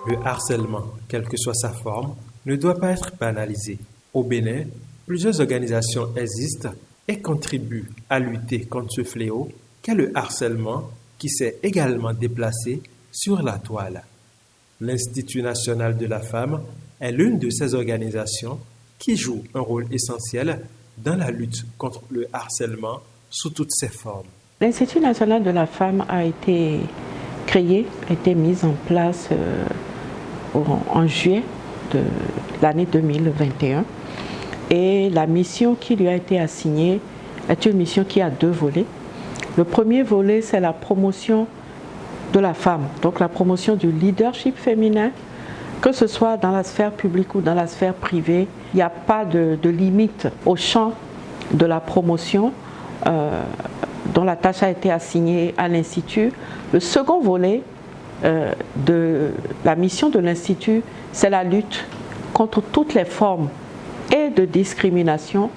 Le harcèlement, quelle que soit sa forme, ne doit pas être banalisé. Au Bénin, plusieurs organisations existent et contribuent à lutter contre ce fléau qu'est le harcèlement qui s'est également déplacé sur la toile. L'Institut national de la femme est l'une de ces organisations qui joue un rôle essentiel dans la lutte contre le harcèlement sous toutes ses formes. L'Institut national de la femme a été créé, a été mis en place en juillet de l'année 2021. Et la mission qui lui a été assignée est une mission qui a deux volets. Le premier volet, c'est la promotion de la femme, donc la promotion du leadership féminin, que ce soit dans la sphère publique ou dans la sphère privée. Il n'y a pas de limite au champ de la promotion dont la tâche a été assignée à l'Institut. Le second volet de la mission de l'Institut, c'est la lutte contre toutes les formes et de discrimination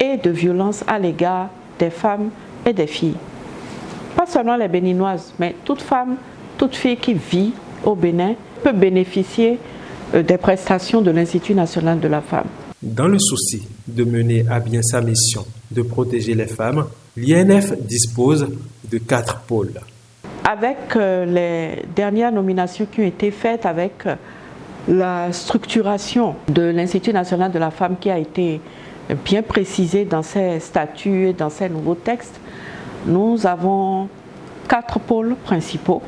et de violence à l'égard des femmes et des filles. Pas seulement les Béninoises, mais toute femme, toute fille qui vit au Bénin peut bénéficier des prestations de l'Institut national de la femme. Dans le souci de mener à bien sa mission de protéger les femmes, l'INF dispose de 4 pôles. Avec les dernières nominations qui ont été faites, avec la structuration de l'Institut national de la femme qui a été bien précisée dans ses statuts et dans ses nouveaux textes, nous avons 4 pôles principaux.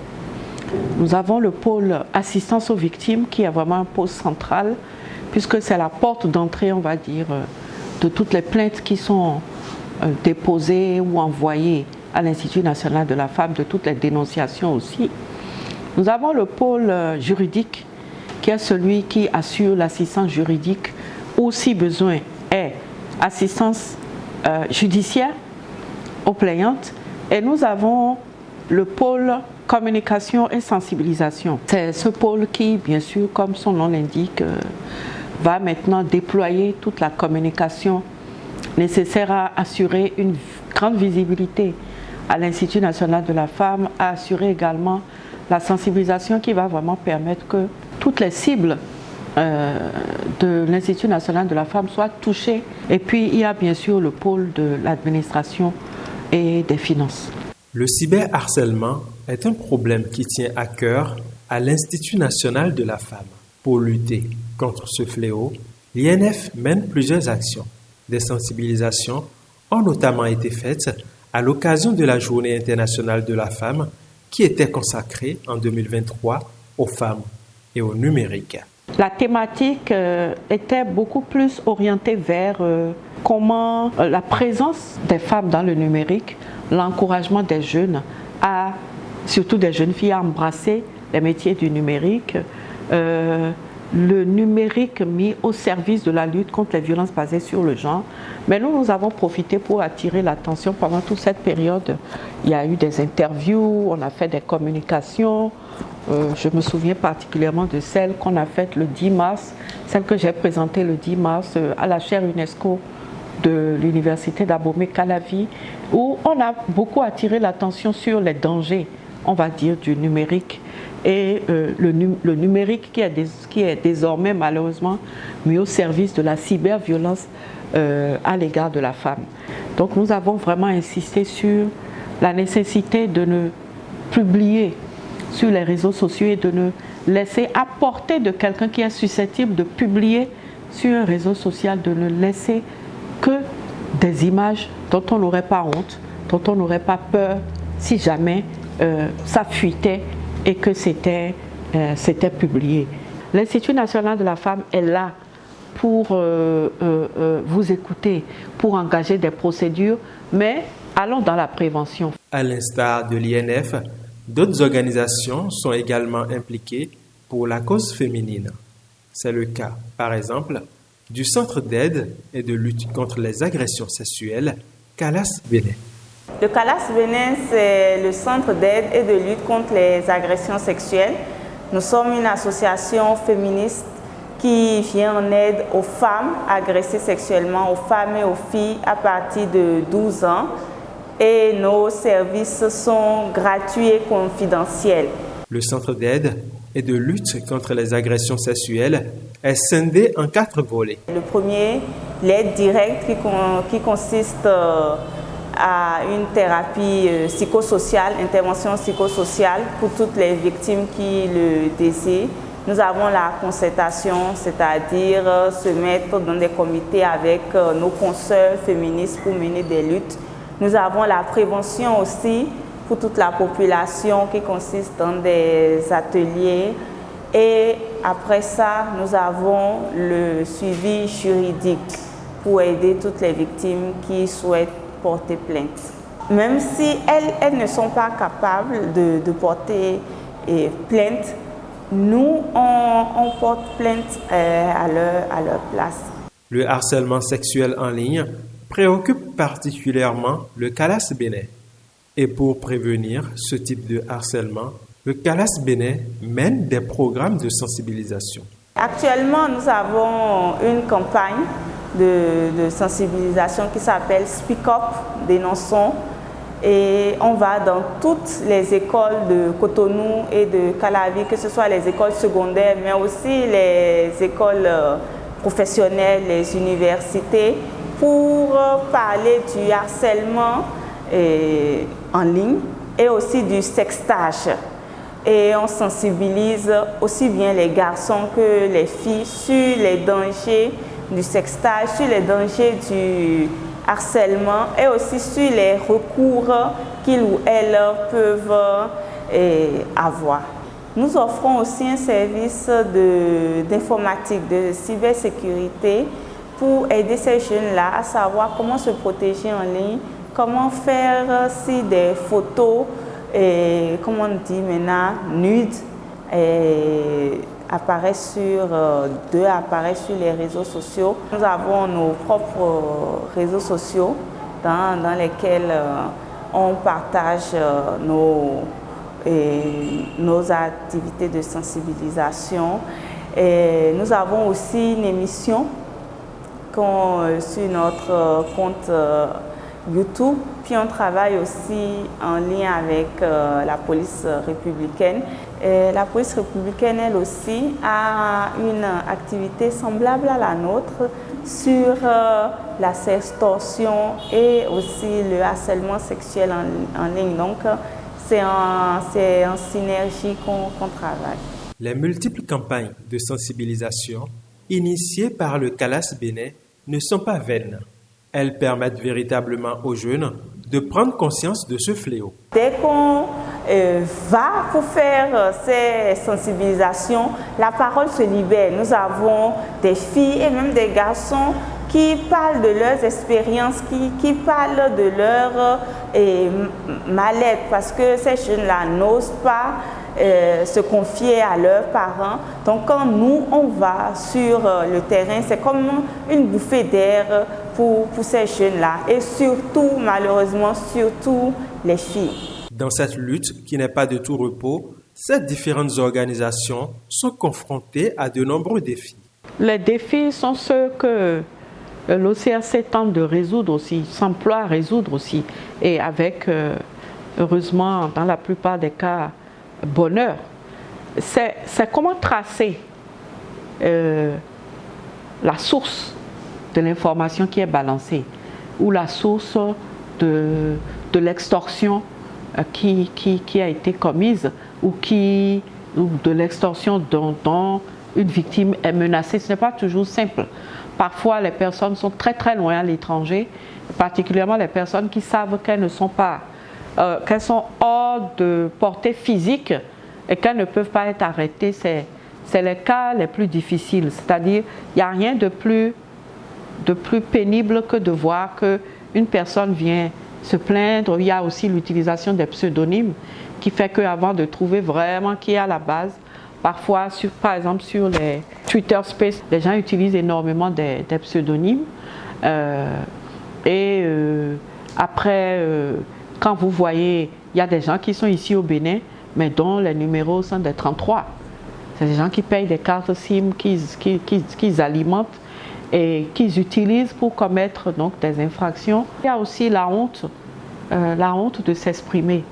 Nous avons le pôle assistance aux victimes qui est vraiment un pôle central puisque c'est la porte d'entrée, on va dire, de toutes les plaintes qui sont déposées ou envoyées à l'Institut national de la femme, de toutes les dénonciations aussi. Nous avons le pôle juridique qui est celui qui assure l'assistance juridique ou si besoin est assistance judiciaire aux plaignantes. Et nous avons le pôle communication et sensibilisation. C'est ce pôle qui, bien sûr, comme son nom l'indique, va maintenant déployer toute la communication nécessaire à assurer une grande visibilité à l'Institut national de la femme, à assurer également la sensibilisation qui va vraiment permettre que toutes les cibles de l'Institut national de la femme soient touchées. Et puis, il y a bien sûr le pôle de l'administration et des finances. Le cyberharcèlement est un problème qui tient à cœur à l'Institut national de la femme. Pour lutter contre ce fléau, l'INF mène plusieurs actions. Des sensibilisations ont notamment été faites à l'occasion de la Journée internationale de la femme qui était consacrée en 2023 aux femmes et au numérique. La thématique était beaucoup plus orientée vers comment la présence des femmes dans le numérique, l'encouragement des jeunes, surtout des jeunes filles, à embrasser les métiers du numérique, le numérique mis au service de la lutte contre les violences basées sur le genre. Mais nous avons profité pour attirer l'attention pendant toute cette période. Il y a eu des interviews, on a fait des communications. Je me souviens particulièrement de celle qu'on a faite le 10 mars, celle que j'ai présentée le 10 mars à la chaire UNESCO de l'université d'Abomey-Calavi, où on a beaucoup attiré l'attention sur les dangers, on va dire, du numérique et le numérique qui est désormais malheureusement mis au service de la cyberviolence à l'égard de la femme. Donc nous avons vraiment insisté sur la nécessité de ne publier sur les réseaux sociaux et de ne laisser à portée de quelqu'un qui est susceptible de publier sur un réseau social, de ne laisser que des images dont on n'aurait pas honte, dont on n'aurait pas peur si jamais ça fuitait et que c'était publié. L'Institut national de la femme est là pour vous écouter, pour engager des procédures, mais allons dans la prévention. À l'instar de l'INF, d'autres organisations sont également impliquées pour la cause féminine. C'est le cas, par exemple, du Centre d'aide et de lutte contre les agressions sexuelles, CALAS Bénin. Le CALAS Bénin, c'est le Centre d'aide et de lutte contre les agressions sexuelles. Nous sommes une association féministe qui vient en aide aux femmes agressées sexuellement, aux femmes et aux filles à partir de 12 ans. Et nos services sont gratuits et confidentiels. Le centre d'aide et de lutte contre les agressions sexuelles est scindé en 4 volets. Le premier, l'aide directe qui consiste à une thérapie psychosociale, intervention psychosociale pour toutes les victimes qui le désirent. Nous avons la concertation, c'est-à-dire se mettre dans des comités avec nos consoeurs féministes pour mener des luttes. Nous avons la prévention aussi pour toute la population qui consiste dans des ateliers. Et après ça, nous avons le suivi juridique pour aider toutes les victimes qui souhaitent porter plainte. Même si elles ne sont pas capables de porter plainte, nous, on porte plainte à leur place. Le harcèlement sexuel en ligne préoccupe particulièrement le CALAS Bénin. Et pour prévenir ce type de harcèlement, le CALAS Bénin mène des programmes de sensibilisation. Actuellement, nous avons une campagne de sensibilisation qui s'appelle Speak Up, dénonçons. Et on va dans toutes les écoles de Cotonou et de Calavi, que ce soit les écoles secondaires, mais aussi les écoles professionnelles, les universités, pour parler du harcèlement en ligne et aussi du sextage. Et on sensibilise aussi bien les garçons que les filles sur les dangers du sextage, sur les dangers du harcèlement et aussi sur les recours qu'ils ou elles peuvent avoir. Nous offrons aussi un service d'informatique, de cybersécurité pour aider ces jeunes-là à savoir comment se protéger en ligne, comment faire si des photos, comme on dit maintenant, nudes, apparaissent sur les réseaux sociaux. Nous avons nos propres réseaux sociaux dans lesquels on partage nos activités de sensibilisation. Et nous avons aussi une émission sur notre compte YouTube. Puis on travaille aussi en lien avec la police républicaine. Et la police républicaine, elle aussi, a une activité semblable à la nôtre sur la sextorsion et aussi le harcèlement sexuel en ligne. Donc, c'est en synergie qu'on travaille. Les multiples campagnes de sensibilisation initiées par le CALAS Bénin ne sont pas vaines. Elles permettent véritablement aux jeunes de prendre conscience de ce fléau. Dès qu'on va pour faire ces sensibilisations, la parole se libère. Nous avons des filles et même des garçons qui parlent de leurs expériences, qui parlent de leur mal-être, parce que ces jeunes-là n'osent pas se confier à leurs parents. Donc quand nous, on va sur le terrain, c'est comme une bouffée d'air pour ces jeunes-là. Et surtout, malheureusement, surtout les filles. Dans cette lutte qui n'est pas de tout repos, ces différentes organisations sont confrontées à de nombreux défis. Les défis sont ceux que l'OCRC tente de résoudre aussi, s'emploie à résoudre aussi. Et avec, heureusement, dans la plupart des cas, bonheur. C'est comment tracer la source de l'information qui est balancée ou la source de l'extorsion qui a été commise ou de l'extorsion dont une victime est menacée. Ce n'est pas toujours simple. Parfois, les personnes sont très très loin à l'étranger, particulièrement les personnes qui savent qu'elles ne sont pas qu'elles sont hors de portée physique et qu'elles ne peuvent pas être arrêtées. C'est les cas les plus difficiles. C'est-à-dire, il n'y a rien de plus pénible que de voir qu'une personne vient se plaindre. Il y a aussi l'utilisation des pseudonymes qui fait qu'avant de trouver vraiment qui est à la base, parfois, par exemple, sur les Twitter Space, les gens utilisent énormément des pseudonymes. Après, quand vous voyez, il y a des gens qui sont ici au Bénin, mais dont les numéros sont des 33. C'est des gens qui payent des cartes SIM qu'ils alimentent et qu'ils utilisent pour commettre donc des infractions. Il y a aussi la honte de s'exprimer,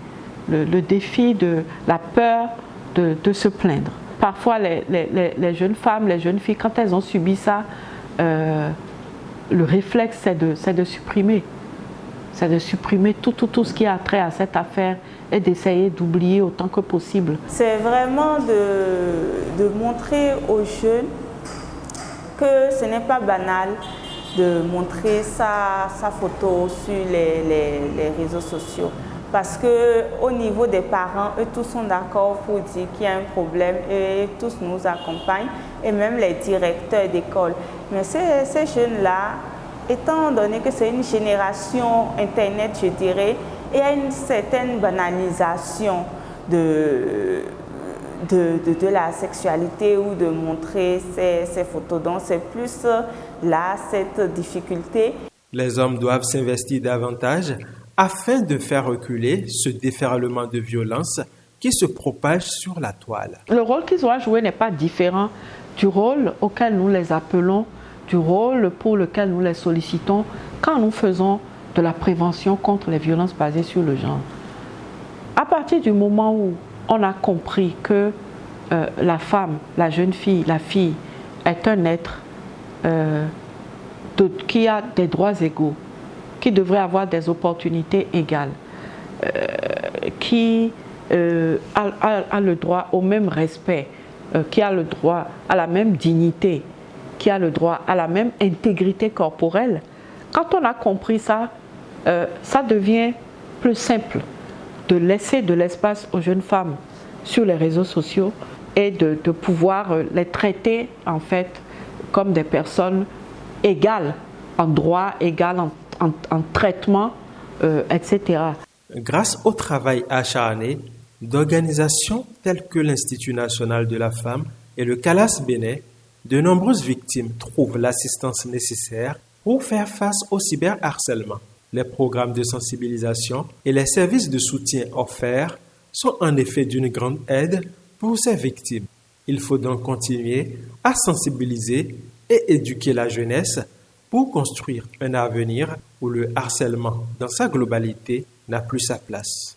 le défi de la peur de se plaindre. Parfois, les jeunes femmes, les jeunes filles, quand elles ont subi ça, le réflexe, c'est de supprimer. C'est de supprimer tout ce qui a trait à cette affaire et d'essayer d'oublier autant que possible. C'est vraiment de montrer aux jeunes que ce n'est pas banal de montrer sa photo sur les réseaux sociaux. Parce qu'au niveau des parents, eux tous sont d'accord pour dire qu'il y a un problème et tous nous accompagnent, et même les directeurs d'école. Mais ces jeunes-là, étant donné que c'est une génération Internet, je dirais, il y a une certaine banalisation de la sexualité ou de montrer ces photos. Donc c'est plus là cette difficulté. Les hommes doivent s'investir davantage afin de faire reculer ce déferlement de violence qui se propage sur la toile. Le rôle qu'ils doivent jouer n'est pas différent du rôle auquel nous les appelons, du rôle pour lequel nous les sollicitons quand nous faisons de la prévention contre les violences basées sur le genre. À partir du moment où on a compris que la femme, la jeune fille, la fille est un être qui a des droits égaux, qui devrait avoir des opportunités égales, qui a le droit au même respect, qui a le droit à la même dignité, qui a le droit à la même intégrité corporelle. Quand on a compris ça, ça devient plus simple de laisser de l'espace aux jeunes femmes sur les réseaux sociaux et de pouvoir les traiter en fait comme des personnes égales en droit, égales en traitement, etc. Grâce au travail acharné d'organisations telles que l'Institut national de la femme et le CALAS Bénin, de nombreuses victimes trouvent l'assistance nécessaire pour faire face au cyberharcèlement. Les programmes de sensibilisation et les services de soutien offerts sont en effet d'une grande aide pour ces victimes. Il faut donc continuer à sensibiliser et éduquer la jeunesse pour construire un avenir où le harcèlement dans sa globalité n'a plus sa place.